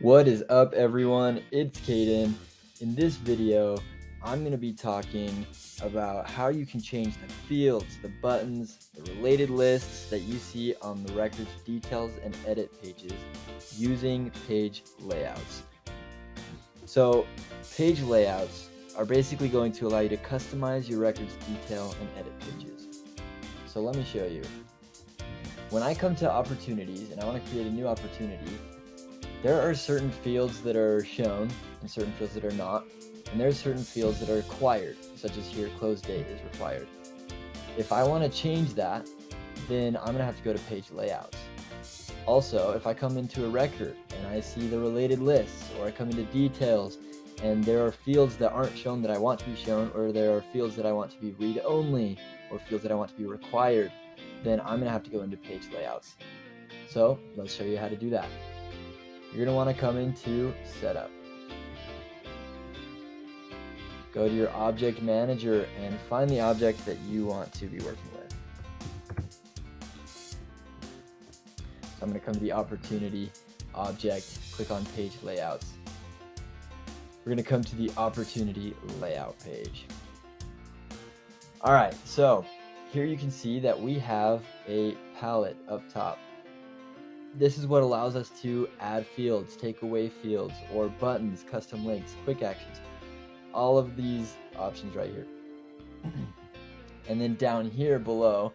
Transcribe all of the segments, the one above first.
What is up, everyone? It's Kaden. In this video, I'm going to be talking about how you can change the fields, the buttons, the related lists that you see on the records details and edit pages using page layouts. So page layouts are basically going to allow you to customize your records detail and edit pages. So let me show you. When I come to opportunities and I want to create a new opportunity, there are certain fields that are shown and certain fields that are not, and there are certain fields that are required, such as here, close date is required. If I want to change that, then I'm going to have to go to page layouts. Also, if I come into a record and I see the related lists, or I come into details and there are fields that aren't shown that I want to be shown, or there are fields that I want to be read only, or fields that I want to be required, then I'm going to have to go into page layouts. So let's show you how to do that. You're going to want to come into Setup. Go to your Object Manager and find the object that you want to be working with. So I'm going to come to the Opportunity Object, click on Page Layouts. We're going to come to the Opportunity Layout page. Alright, so here you can see that we have a palette up top. This is what allows us to add fields, take away fields, or buttons, custom links, quick actions. All of these options right here. And then down here below,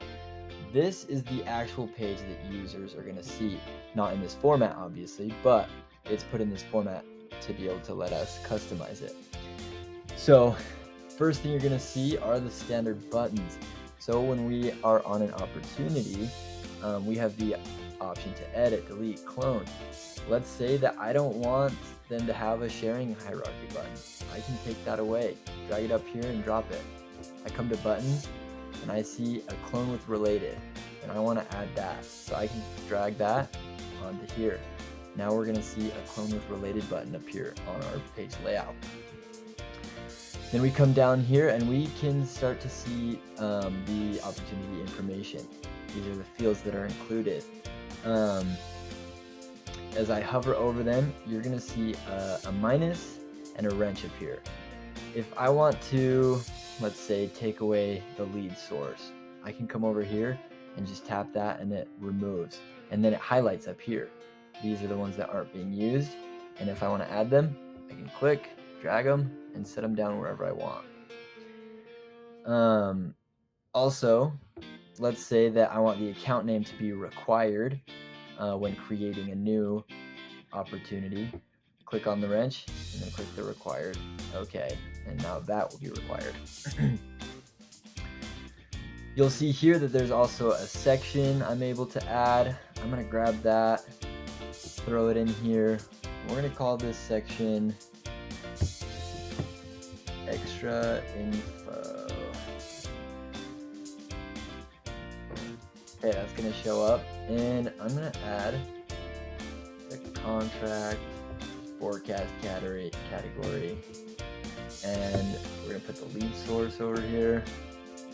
this is the actual page that users are going to see. Not in this format, obviously, but it's put in this format to be able to let us customize it. So first thing you're going to see are the standard buttons. So when we are on an opportunity, we have the option to edit, delete, clone. Let's say that I don't want them to have a sharing hierarchy button. I can take that away, drag it up here and drop it. I come to buttons and I see a clone with related and I want to add that. So I can drag that onto here. Now we're going to see a clone with related button appear on our page layout. Then we come down here and we can start to see the opportunity information. These are the fields that are included. As I hover over them, you're going to see a minus and a wrench appear. If I want to, let's say, take away the lead source, I can come over here and just tap that and it removes. And then it highlights up here. These are the ones that aren't being used. And if I want to add them, I can click, drag them, and set them down wherever I want. Also, let's say that I want the account name to be required when creating a new opportunity. Click on the wrench and then click the required. Okay, and now that will be required. You'll see here that there's also a section I'm able to add. I'm going to grab that, throw it in here. We're going to call this section Extra Info. Okay, that's going to show up, and I'm going to add the contract forecast category, and we're going to put the lead source over here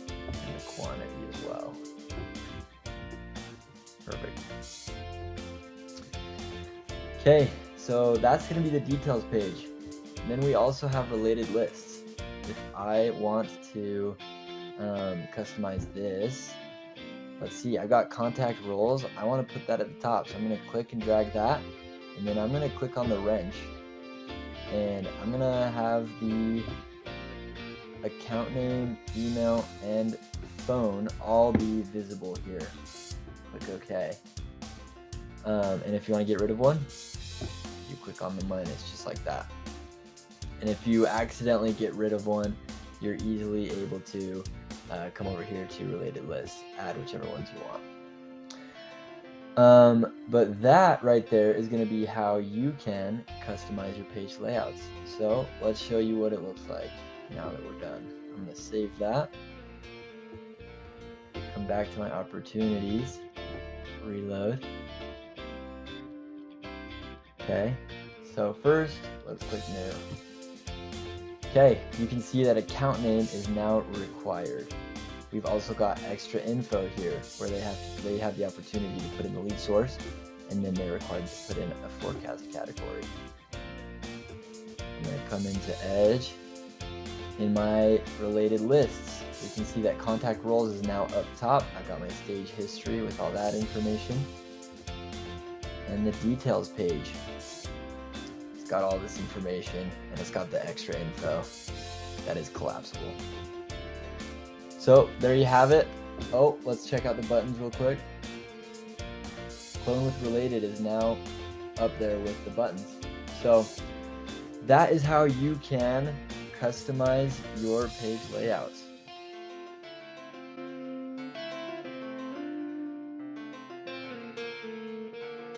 and the quantity as well. Perfect. Okay, so that's going to be the details page. And then we also have related lists. If I want to customize this, let's see, I got contact roles. I want to put that at the top. So I'm going to click and drag that. And then I'm going to click on the wrench. And I'm going to have the account name, email, and phone all be visible here. Click OK. And if you want to get rid of one, you click on the minus just like that. And if you accidentally get rid of one, you're easily able to come over here to related lists, add whichever ones you want. But that right there is going to be how you can customize your page layouts. So let's show you what it looks like now that we're done. I'm going to save that, come back to my opportunities, reload. Okay, so first let's click new. Okay, you can see that account name is now required. We've also got extra info here where they have the opportunity to put in the lead source and then they're required to put in a forecast category. I'm going to come into Edge. In my related lists, you can see that contact roles is now up top. I've got my stage history with all that information. And the details page, it's got all this information and it's got the extra info that is collapsible. So there you have it. Oh, let's check out the buttons real quick. Clone with related is now up there with the buttons. So that is how you can customize your page layouts.